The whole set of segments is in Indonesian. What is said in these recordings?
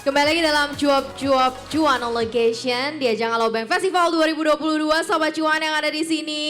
Kembali lagi dalam cuap-cuap cuan on location di ajang Alobank Festival 2022. Sobat cuan yang ada di sini,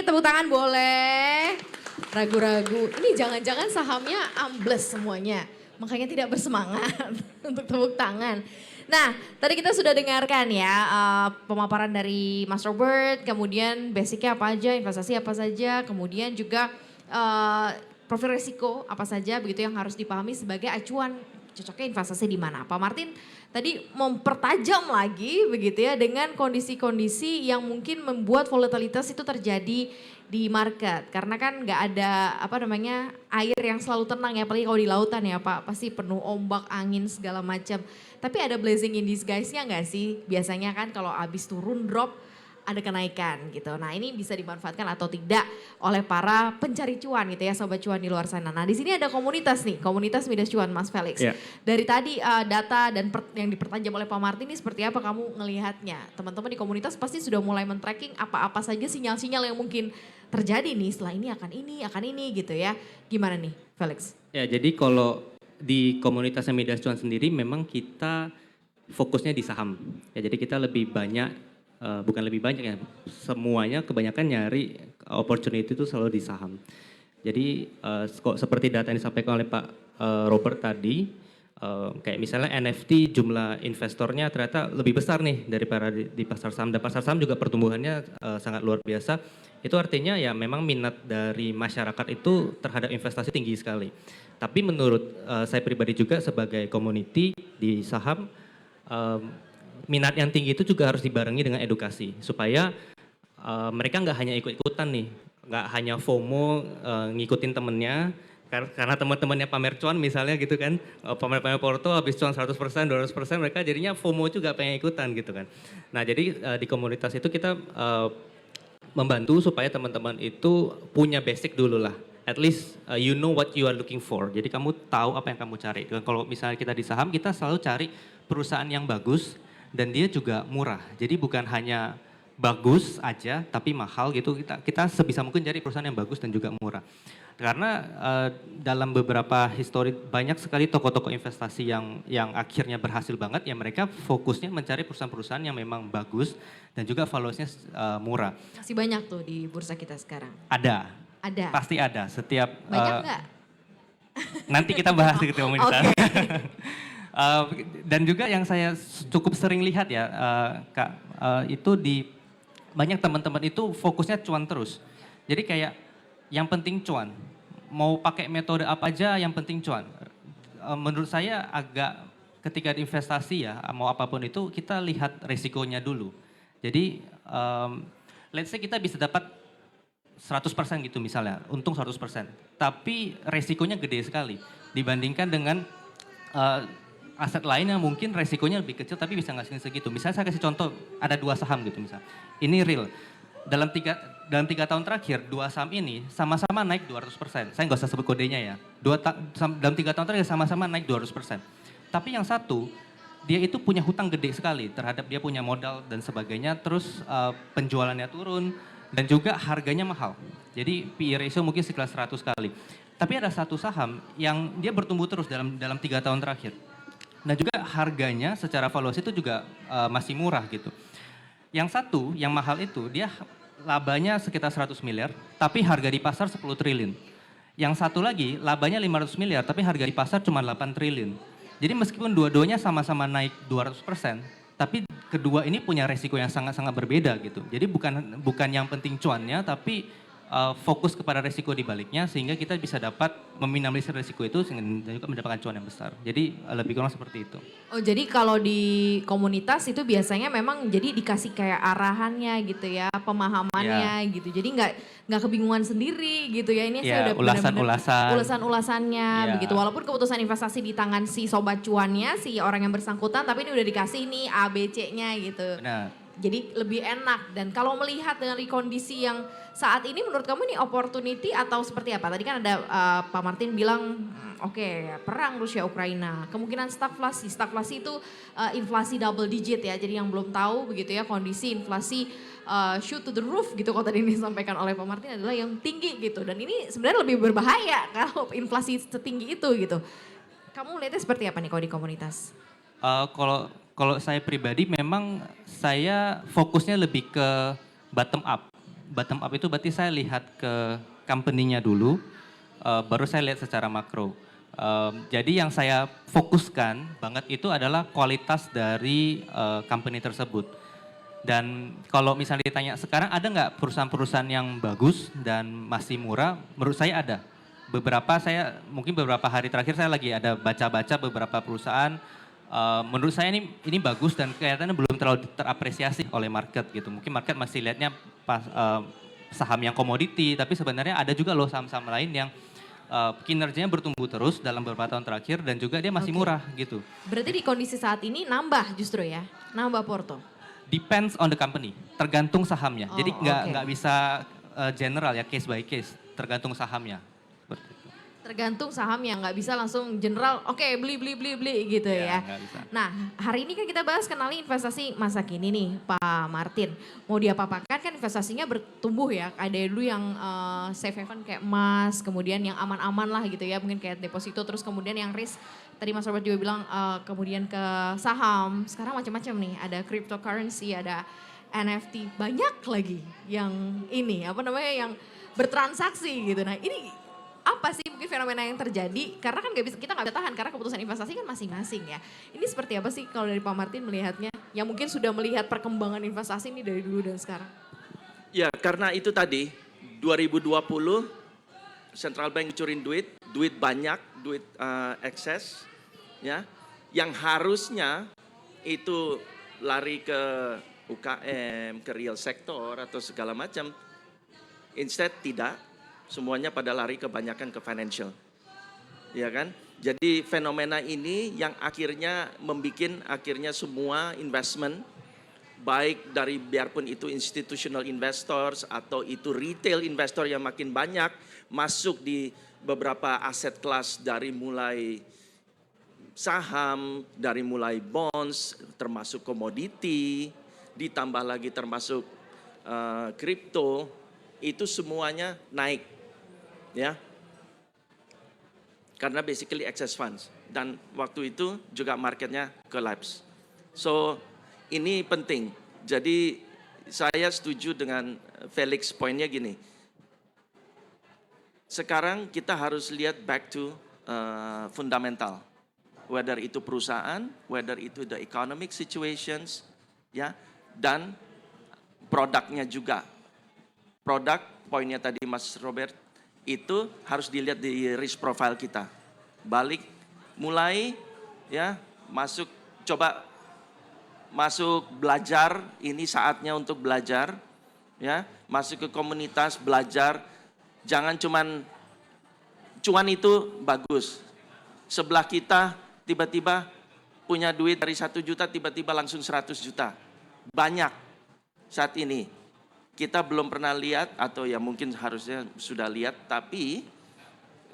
tepuk tangan boleh. Ragu-ragu, ini jangan-jangan sahamnya ambles semuanya. Makanya tidak bersemangat untuk tepuk tangan. Nah, tadi kita sudah dengarkan ya pemaparan dari Mas Robert, kemudian basicnya apa aja, investasi apa saja, kemudian juga profil risiko apa saja begitu yang harus dipahami sebagai acuan cocoknya investasi di mana. Pak Martin tadi mempertajam lagi begitu ya dengan kondisi-kondisi yang mungkin membuat volatilitas itu terjadi di market. Karena kan nggak ada air yang selalu tenang ya, apalagi kalau di lautan ya Pak, pasti penuh ombak, angin segala macam. Tapi ada blessing in disguise-nya nggak sih? Biasanya kan kalau habis turun drop ada kenaikan gitu. Nah ini bisa dimanfaatkan atau tidak oleh para pencari cuan gitu ya, sobat cuan di luar sana. Nah di sini ada komunitas nih, komunitas Midas Cuan Mas Felix. Yeah. Dari tadi data dan yang dipertajam oleh Pak Martin ini seperti apa kamu ngelihatnya? Teman-teman di komunitas pasti sudah mulai men-tracking apa-apa saja sinyal-sinyal yang mungkin terjadi nih setelah ini akan ini gitu ya. Gimana nih Felix? Ya jadi kalau di komunitasnya Midas Cuan sendiri memang kita fokusnya di saham. Ya jadi kita lebih banyak bukan lebih banyak ya, semuanya kebanyakan nyari opportunity itu selalu di saham. Jadi kok seperti data yang disampaikan oleh Pak Robert tadi, kayak misalnya NFT jumlah investornya ternyata lebih besar nih daripada di pasar saham. Dan pasar saham juga pertumbuhannya sangat luar biasa. Itu artinya ya memang minat dari masyarakat itu terhadap investasi tinggi sekali. Tapi menurut saya pribadi juga sebagai community di saham, minat yang tinggi itu juga harus dibarengi dengan edukasi supaya mereka nggak hanya ikut-ikutan nih, nggak hanya FOMO ngikutin temennya karena teman-temannya pamer cuan misalnya gitu kan, pamer-pamer Porto habis cuan 100%, 200% mereka jadinya FOMO juga pengen ikutan gitu kan. Nah jadi di komunitas itu kita membantu supaya teman-teman itu punya basic dulu lah. At least you know what you are looking for. Jadi kamu tahu apa yang kamu cari. Dan kalau misalnya kita di saham, kita selalu cari perusahaan yang bagus dan dia juga murah. Jadi bukan hanya bagus aja tapi mahal gitu. Kita sebisa mungkin cari perusahaan yang bagus dan juga murah. Karena dalam beberapa histori banyak sekali toko-toko investasi yang akhirnya berhasil banget ya, mereka fokusnya mencari perusahaan-perusahaan yang memang bagus dan juga valuasinya murah. Masih banyak tuh di bursa kita sekarang. Ada. Ada. Pasti ada. Setiap banyak nggak? Nanti kita bahas di komunitas. Okay. Dan juga yang saya cukup sering lihat ya Kak, itu di banyak teman-teman itu fokusnya cuan terus. Jadi kayak yang penting cuan, mau pakai metode apa aja yang penting cuan. Menurut saya agak ketika investasi ya mau apapun itu kita lihat resikonya dulu. Jadi let's say kita bisa dapat 100% gitu misalnya, untung 100%. Tapi resikonya gede sekali dibandingkan dengan aset lain yang mungkin resikonya lebih kecil tapi bisa ngasihin segitu. Misalnya saya kasih contoh, ada 2 saham gitu misalnya. Ini real. Dalam 3 tahun terakhir, 2 saham ini sama-sama naik 200%. Saya nggak usah sebut kodenya ya. Dalam 3 tahun terakhir sama-sama naik 200%. Tapi yang satu, dia itu punya hutang gede sekali terhadap dia punya modal dan sebagainya. Terus penjualannya turun dan juga harganya mahal. Jadi PE ratio mungkin sekitar 100 kali. Tapi ada satu saham yang dia bertumbuh terus dalam 3 tahun terakhir. Dan juga harganya secara valuasi itu juga masih murah gitu. Yang satu, yang mahal itu dia labanya sekitar 100 miliar, tapi harga di pasar 10 triliun. Yang satu lagi labanya 500 miliar, tapi harga di pasar cuma 8 triliun. Jadi meskipun dua-duanya sama-sama naik 200%, tapi kedua ini punya resiko yang sangat-sangat berbeda gitu. Jadi bukan yang penting cuannya, tapi fokus kepada resiko di baliknya sehingga kita bisa dapat meminimalisir resiko itu dan juga mendapatkan cuan yang besar. Jadi lebih kurang seperti itu. Oh jadi kalau di komunitas itu biasanya memang jadi dikasih kayak arahannya gitu ya, pemahamannya gitu. Jadi nggak kebingungan sendiri gitu ya. Ini saya udah benar-benar ulasannya begitu. Walaupun keputusan investasi di tangan si sobat cuannya, si orang yang bersangkutan, tapi ini udah dikasih nih A, B, C-nya gitu. Benar. Jadi lebih enak. Dan kalau melihat dengan kondisi yang saat ini menurut kamu ini opportunity atau seperti apa? Tadi kan ada Pak Martin bilang oke, perang Rusia Ukraina, kemungkinan stagflasi. Stagflasi itu inflasi double digit ya. Jadi yang belum tahu begitu ya kondisi inflasi shoot to the roof gitu kalau tadi disampaikan oleh Pak Martin adalah yang tinggi gitu. Dan ini sebenarnya lebih berbahaya kalau inflasi setinggi itu gitu. Kamu lihatnya seperti apa nih kalau di komunitas? Kalau kalau saya pribadi memang saya fokusnya lebih ke bottom up. Bottom up itu berarti saya lihat ke company-nya dulu, baru saya lihat secara makro. Jadi yang saya fokuskan banget itu adalah kualitas dari company tersebut. Dan kalau misalnya ditanya sekarang ada nggak perusahaan-perusahaan yang bagus dan masih murah? Menurut saya ada. Mungkin beberapa hari terakhir saya lagi ada baca-baca beberapa perusahaan. Menurut saya ini bagus dan kelihatannya belum terlalu terapresiasi oleh market gitu. Mungkin market masih lihatnya saham yang komoditi, tapi sebenarnya ada juga loh saham-saham lain yang kinerjanya bertumbuh terus dalam beberapa tahun terakhir dan juga dia masih murah gitu. Berarti di kondisi saat ini nambah justru ya, nambah Porto. Depends on the company, tergantung sahamnya. Oh, Jadi oke. nggak bisa general ya, case by case, tergantung sahamnya. Seperti itu. Tergantung sahamnya, nggak bisa langsung general, oke beli gitu ya. Nggak bisa. Nah, hari ini kan kita bahas kenali investasi masa kini nih, Pak Martin. Mau diapa-apakan kan investasinya bertumbuh ya. Ada dulu yang safe haven kayak emas, kemudian yang aman-aman lah gitu ya, mungkin kayak deposito, terus kemudian yang risk, tadi Mas Robert juga bilang kemudian ke saham. Sekarang macam-macam nih, ada cryptocurrency, ada NFT, banyak lagi yang ini, yang bertransaksi gitu. Nah ini apa sih mungkin fenomena yang terjadi? Karena kan kita nggak bisa tahan karena keputusan investasi kan masing-masing ya. Ini seperti apa sih kalau dari Pak Martin melihatnya? Yang mungkin sudah melihat perkembangan investasi ini dari dulu dan sekarang. Ya, karena itu tadi 2020 central bank curin duit banyak, duit ekses, ya, yang harusnya itu lari ke UKM, ke real sector atau segala macam, instead tidak. Semuanya pada lari kebanyakan ke financial. Ya kan? Jadi fenomena ini yang akhirnya akhirnya semua investment baik dari biarpun itu institutional investors atau itu retail investor yang makin banyak masuk di beberapa aset kelas dari mulai saham, dari mulai bonds, termasuk komoditi, ditambah lagi termasuk kripto, itu semuanya naik. Ya, karena basically excess funds dan waktu itu juga marketnya collapse. So ini penting. Jadi saya setuju dengan Felix poinnya gini. Sekarang kita harus lihat back to fundamental, whether itu perusahaan, whether itu the economic situations, ya, dan produknya juga. Produk poinnya tadi Mas Robert. Itu harus dilihat di risk profile kita. Balik, mulai ya masuk belajar, ini saatnya untuk belajar, ya, masuk ke komunitas belajar, jangan cuan itu bagus. Sebelah kita tiba-tiba punya duit dari 1 juta tiba-tiba langsung 100 juta. Banyak saat ini. Kita belum pernah lihat atau ya mungkin harusnya sudah lihat, tapi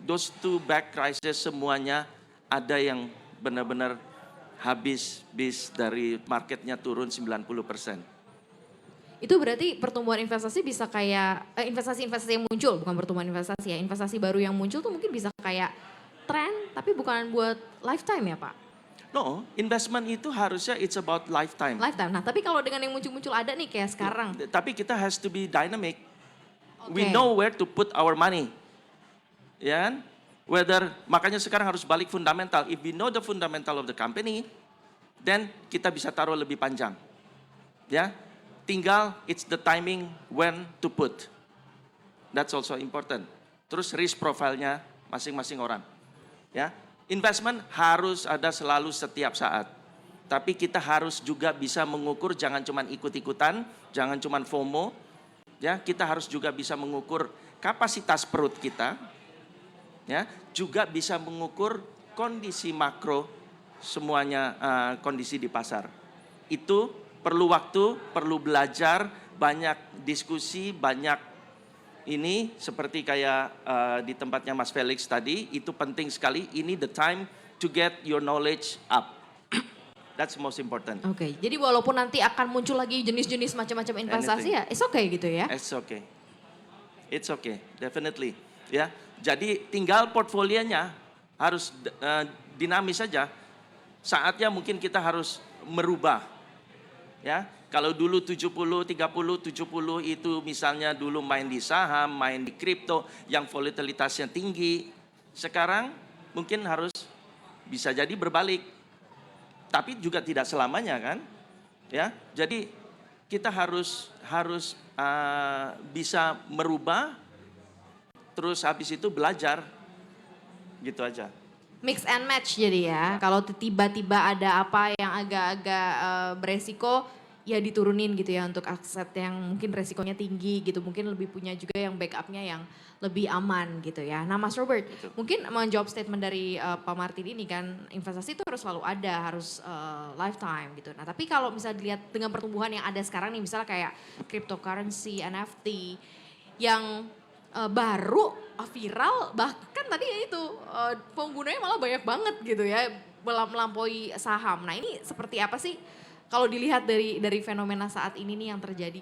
those two back crisis semuanya ada yang benar-benar habis bis dari marketnya turun 90%. Itu berarti pertumbuhan investasi bisa kayak, investasi-investasi yang muncul, bukan pertumbuhan investasi ya, investasi baru yang muncul tuh mungkin bisa kayak tren, tapi bukan buat lifetime ya Pak? No, investment itu harusnya it's about lifetime. Lifetime, nah tapi kalau dengan yang muncul-muncul ada nih kayak sekarang. Tapi kita has to be dynamic. Oke. We know where to put our money. Ya kan? Makanya sekarang harus balik fundamental. If we know the fundamental of the company, then kita bisa taruh lebih panjang. Ya, tinggal it's the timing when to put. That's also important. Terus risk profile-nya masing-masing orang. Ya, investment harus ada selalu setiap saat. Tapi kita harus juga bisa mengukur, jangan cuma ikut-ikutan, jangan cuma FOMO. Ya, kita harus juga bisa mengukur kapasitas perut kita. Ya, juga bisa mengukur kondisi makro semuanya, kondisi di pasar. Itu perlu waktu, perlu belajar, banyak diskusi, banyak ini seperti kayak di tempatnya Mas Felix tadi, itu penting sekali. Ini the time to get your knowledge up. That's most important. Oke, jadi walaupun nanti akan muncul lagi jenis-jenis macam-macam investasi ya, it's okay gitu ya? It's okay. It's okay, definitely. Ya, jadi tinggal portfolionya harus dinamis saja. saatnya mungkin kita harus merubah. Ya, kalau dulu 70, 30, 70 itu misalnya dulu main di saham, main di kripto yang volatilitasnya tinggi. Sekarang mungkin harus bisa jadi berbalik. Tapi juga tidak selamanya kan? Ya, jadi kita harus bisa merubah, terus habis itu belajar, gitu aja. Mix and match jadi ya. Kalau tiba-tiba ada apa yang agak-agak beresiko, ya diturunin gitu ya untuk aset yang mungkin resikonya tinggi gitu. Mungkin lebih punya juga yang backupnya yang lebih aman gitu ya. Nah Mas Robert, mungkin menjawab statement dari Pak Martin ini kan, investasi itu harus selalu ada, harus lifetime gitu. Nah tapi kalau misalnya dilihat dengan pertumbuhan yang ada sekarang nih, misalnya kayak cryptocurrency, NFT, yang baru viral, bahkan tadi ya itu penggunanya malah banyak banget gitu ya, melampaui saham. Nah ini seperti apa sih kalau dilihat dari fenomena saat ini nih yang terjadi?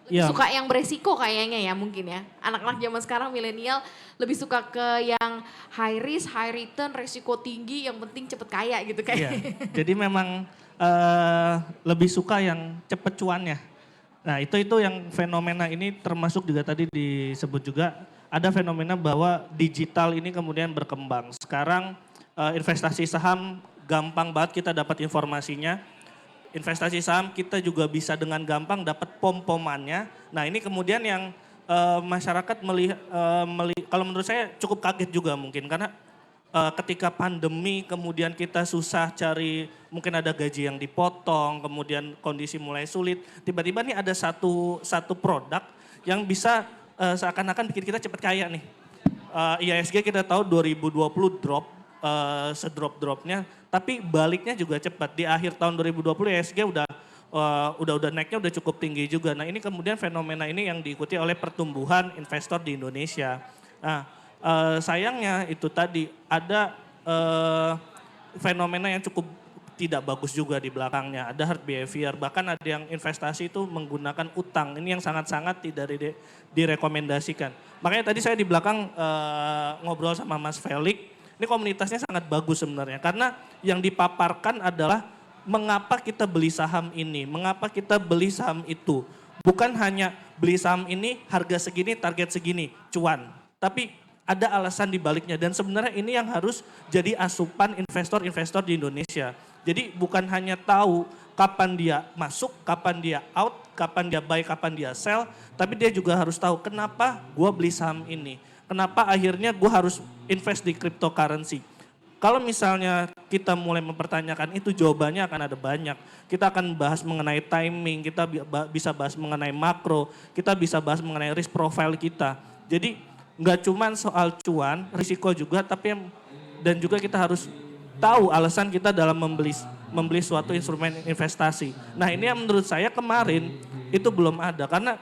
Ya, Suka yang beresiko kayaknya ya mungkin ya. Anak-anak zaman sekarang milenial lebih suka ke yang high risk, high return, resiko tinggi, yang penting cepet kaya gitu iya. kayak. Jadi memang lebih suka yang cepet cuannya. Nah itu yang fenomena ini termasuk juga tadi disebut juga ada fenomena bahwa digital ini kemudian berkembang. Sekarang investasi saham gampang banget kita dapat informasinya. Investasi saham kita juga bisa dengan gampang dapat pom-pomannya. Nah ini kemudian yang masyarakat melihat, kalau menurut saya cukup kaget juga mungkin karena ketika pandemi kemudian kita susah cari, mungkin ada gaji yang dipotong, kemudian kondisi mulai sulit. Tiba-tiba nih ada satu produk yang bisa seakan-akan bikin kita cepat kaya nih. IHSG kita tahu 2020 drop, sedrop-dropnya, tapi baliknya juga cepat. Di akhir tahun 2020 IHSG udah naiknya udah cukup tinggi juga. Nah ini kemudian fenomena ini yang diikuti oleh pertumbuhan investor di Indonesia. Nah sayangnya itu tadi ada fenomena yang cukup tidak bagus juga di belakangnya. Ada hard behavior, bahkan ada yang investasi itu menggunakan utang. Ini yang sangat-sangat tidak direkomendasikan. Makanya tadi saya di belakang ngobrol sama Mas Felix, ini komunitasnya sangat bagus sebenarnya. Karena yang dipaparkan adalah mengapa kita beli saham ini, mengapa kita beli saham itu. Bukan hanya beli saham ini harga segini, target segini, cuan. Tapi ada alasan di baliknya dan sebenarnya ini yang harus jadi asupan investor-investor di Indonesia. Jadi bukan hanya tahu kapan dia masuk, kapan dia out, kapan dia buy, kapan dia sell, tapi dia juga harus tahu kenapa gue beli saham ini. Kenapa akhirnya gue harus invest di cryptocurrency. Kalau misalnya kita mulai mempertanyakan itu, jawabannya akan ada banyak. Kita akan bahas mengenai timing, kita bisa bahas mengenai makro, kita bisa bahas mengenai risk profile kita. Jadi nggak cuma soal cuan, risiko juga, dan juga kita harus tahu alasan kita dalam membeli suatu instrumen investasi. Nah ini yang menurut saya kemarin itu belum ada karena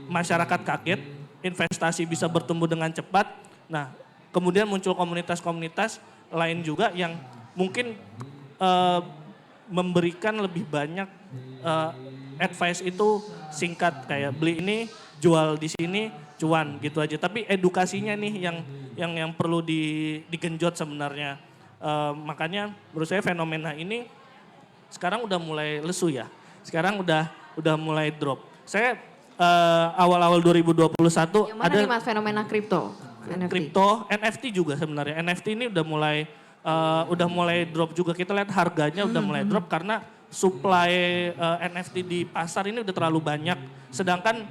masyarakat kaget, investasi bisa bertumbuh dengan cepat. Nah kemudian muncul komunitas-komunitas lain juga yang mungkin memberikan lebih banyak advice itu singkat kayak beli ini, jual di sini, cuan gitu aja. Tapi edukasinya nih yang perlu digenjot sebenarnya. Makanya menurut saya fenomena ini sekarang udah mulai lesu ya. Sekarang udah mulai drop. Saya awal-awal 2021 Yang mana ada nih Mas fenomena kripto? kripto, NFT juga sebenarnya. NFT ini udah mulai drop juga. Kita lihat harganya udah mulai drop karena supply NFT di pasar ini udah terlalu banyak. Sedangkan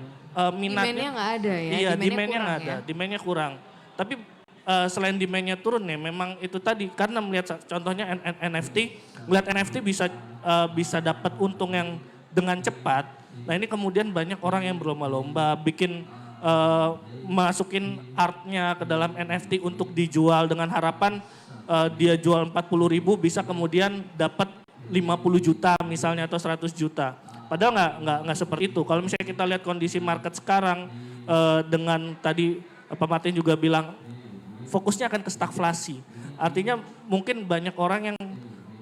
minatnya Demand-nya nggak ada ya? Iya, demand-nya kurang nggak ada, ya? demand-nya kurang. Tapi selain demand-nya turun ya, memang itu tadi karena melihat contohnya NFT, melihat NFT bisa dapat untung yang dengan cepat. Nah ini kemudian banyak orang yang berlomba-lomba bikin masukin artnya ke dalam NFT untuk dijual dengan harapan dia jual 40.000 bisa kemudian dapat 50 juta misalnya atau 100 juta. Padahal nggak seperti itu. Kalau misalnya kita lihat kondisi market sekarang dengan tadi Pak Martin juga bilang fokusnya akan ke stagflasi. Artinya mungkin banyak orang yang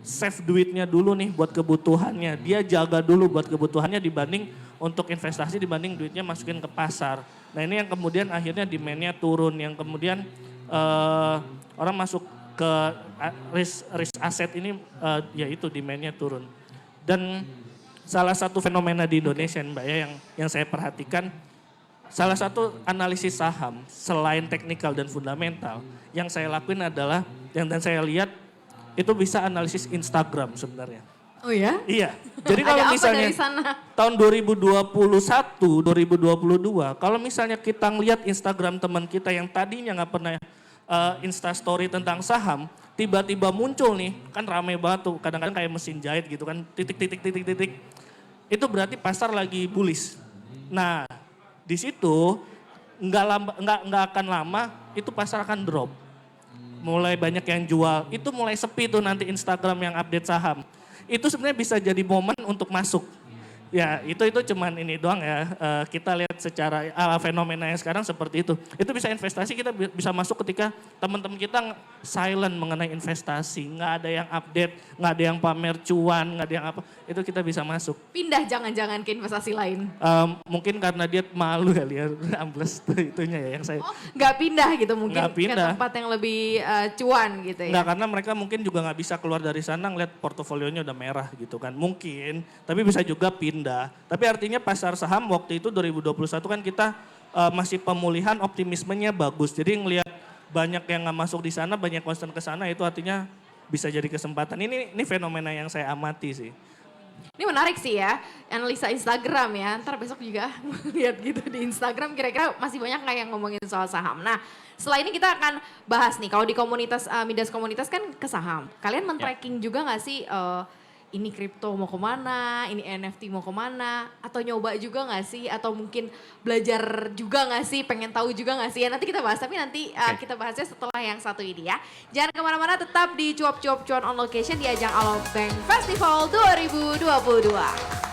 save duitnya dulu nih buat kebutuhannya. Dia jaga dulu buat kebutuhannya dibanding untuk investasi dibanding duitnya masukin ke pasar. Nah ini yang kemudian akhirnya demand-nya turun. Yang kemudian orang masuk ke risk aset ini yaitu demand-nya turun. Dan salah satu fenomena di Indonesia Mbak ya yang saya perhatikan, salah satu analisis saham selain teknikal dan fundamental yang saya lakuin adalah dan saya lihat itu bisa analisis Instagram sebenarnya. Oh ya? Iya. Jadi Ada kalau apa misalnya dari sana? tahun 2021, 2022, kalau misalnya kita ngelihat Instagram teman kita yang tadinya nggak pernah Insta story tentang saham, tiba-tiba muncul nih, kan rame banget tuh, kadang-kadang kayak mesin jahit gitu kan, titik. Itu berarti pasar lagi bullish. Nah, di situ nggak akan lama itu pasar akan drop. Mulai banyak yang jual, itu mulai sepi tuh nanti Instagram yang update saham. Itu sebenarnya bisa jadi momen untuk masuk. Ya itu cuman ini doang ya, kita lihat secara fenomena yang sekarang seperti itu. Itu bisa investasi, kita bisa masuk ketika teman-teman kita silent mengenai investasi. Nggak ada yang update, nggak ada yang pamer cuan, nggak ada yang apa, itu kita bisa masuk. Pindah jangan-jangan ke investasi lain. Mungkin karena dia malu kali ya, ambles itunya ya yang saya. Oh, nggak pindah gitu mungkin Nggak ke pindah. tempat yang lebih cuan gitu ya. Nggak, karena mereka mungkin juga nggak bisa keluar dari sana ngeliat portofolionya udah merah gitu kan. Mungkin, tapi bisa juga pindah. Tapi artinya pasar saham waktu itu 2021 kan kita masih pemulihan, optimismenya bagus. Jadi ngelihat banyak yang nggak masuk di sana, banyak concern ke sana, itu artinya bisa jadi kesempatan. Ini fenomena yang saya amati sih. Ini menarik sih ya, analisa Instagram ya. Ntar besok juga lihat gitu di Instagram kira-kira masih banyak nggak yang ngomongin soal saham. Nah setelah ini kita akan bahas nih, kalau di komunitas, Midas komunitas kan ke saham. Kalian men-tracking juga nggak sih ini kripto mau kemana, ini NFT mau kemana, atau nyoba juga nggak sih, atau mungkin belajar juga nggak sih, pengen tahu juga nggak sih ya, nanti kita bahas, tapi nanti kita bahasnya setelah yang satu ini ya. Jangan kemana-mana, tetap di Cuap-Cuap Cuan on Location di ajang Alobank Festival 2022.